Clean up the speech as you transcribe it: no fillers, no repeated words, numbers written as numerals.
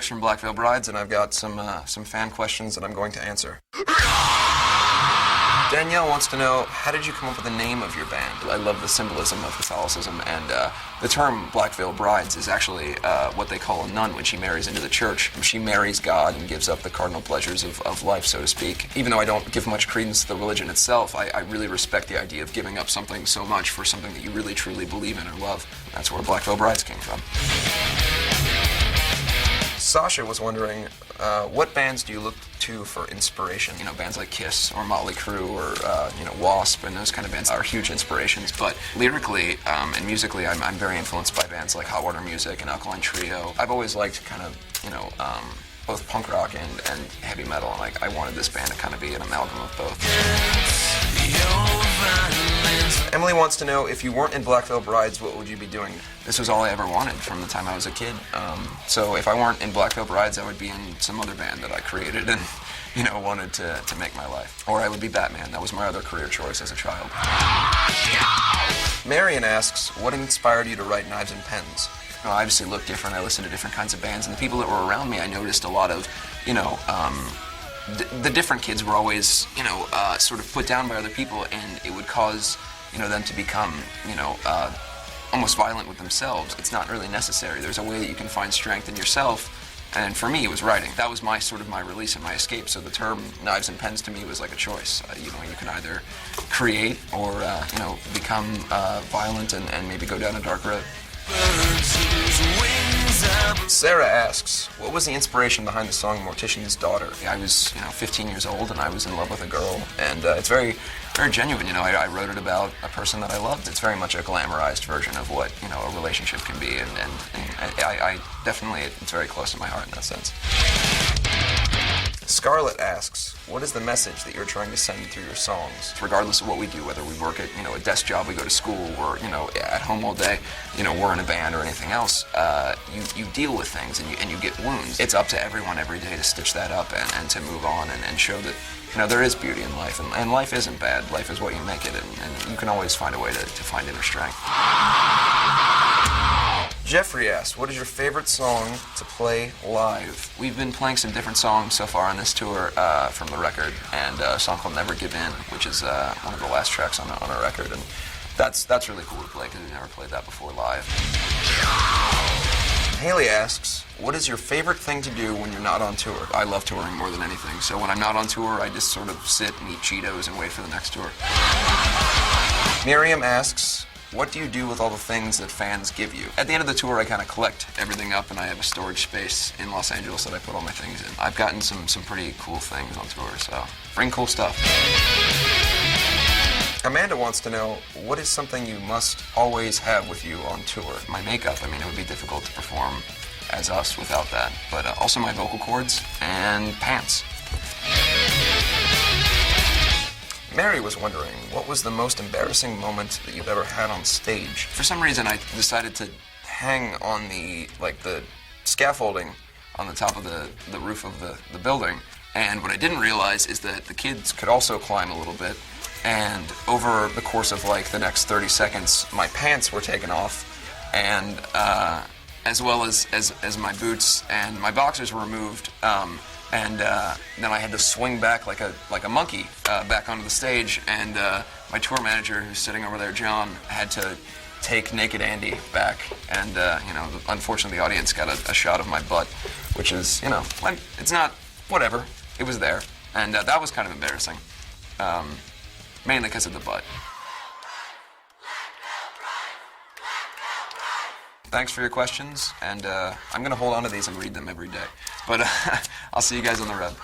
from Black Veil Brides, and I've got some fan questions that I'm going to answer. Danielle wants to know, how did you come up with the name of your band? I love the symbolism of Catholicism, and the term Black Veil Brides is actually what they call a nun when she marries into the church. She marries God and gives up the cardinal pleasures of life, so to speak. Even though I don't give much credence to the religion itself, I really respect the idea of giving up something so much for something that you really truly believe in or love. That's where Black Veil Brides came from. Sasha was wondering, what bands do you look to for inspiration? You know, bands like Kiss or Motley Crue or, Wasp, and those kind of bands are huge inspirations. But lyrically and musically, I'm very influenced by bands like Hot Water Music and Alkaline Trio. I've always liked kind of, both punk rock and heavy metal, and I wanted this band to kind of be an amalgam of both. Emily wants to know, if you weren't in Black Veil Brides, what would you be doing? This was all I ever wanted from the time I was a kid. So if I weren't in Black Veil Brides, I would be in some other band that I created and, wanted to make my life. Or I would be Batman. That was my other career choice as a child. Marion asks, what inspired you to write Knives and Pens? I obviously look different. I listen to different kinds of bands, and the people that were around me, I noticed a lot of, the different kids were always, sort of put down by other people, and it would cause, them to become, almost violent with themselves. It's not really necessary. There's a way that you can find strength in yourself, and for me, it was writing. That was my release and my escape. So the term Knives and Pens to me was like a choice. You can either create or, become violent and maybe go down a dark road. Sarah asks, what was the inspiration behind the song Mortician's Daughter? I was, 15 years old, and I was in love with a girl, and it's very, very genuine. I wrote it about a person that I loved. It's very much a glamorized version of what, a relationship can be, and I definitely, it's very close to my heart in that sense. Scarlett asks, what is the message that you're trying to send through your songs? Regardless of what we do, whether we work at, a desk job, we go to school, we're, at home all day, we're in a band or anything else, you deal with things and you get wounds. It's up to everyone every day to stitch that up and to move on and show that, there is beauty in life, and life isn't bad. Life is what you make it, and you can always find a way to find inner strength. Jeffrey asks, what is your favorite song to play live? We've been playing some different songs so far on this tour from the record, and a song called Never Give In, which is one of the last tracks on a record, and that's really cool to play because we've never played that before live. Haley asks, what is your favorite thing to do when you're not on tour? I love touring more than anything, so when I'm not on tour, I just sort of sit and eat Cheetos and wait for the next tour. Miriam asks, what do you do with all the things that fans give you? At the end of the tour, I kind of collect everything up, and I have a storage space in Los Angeles that I put all my things in. I've gotten some pretty cool things on tour, so bring cool stuff. Amanda wants to know, what is something you must always have with you on tour? My makeup. It would be difficult to perform as us without that, but also my vocal cords and pants. Mary was wondering, what was the most embarrassing moment that you've ever had on stage? For some reason, I decided to hang on the scaffolding on the top of the roof of the building. And what I didn't realize is that the kids could also climb a little bit. And over the course of the next 30 seconds, my pants were taken off, and as well as my boots, and my boxers were removed. And then I had to swing back like a monkey back onto the stage, and my tour manager, who's sitting over there, John, had to take Naked Andy back, and unfortunately the audience got a shot of my butt, which is, it's not, whatever, it was there, and that was kind of embarrassing, mainly because of the butt. Thanks for your questions, and I'm going to hold on to these and read them every day. But I'll see you guys on the road.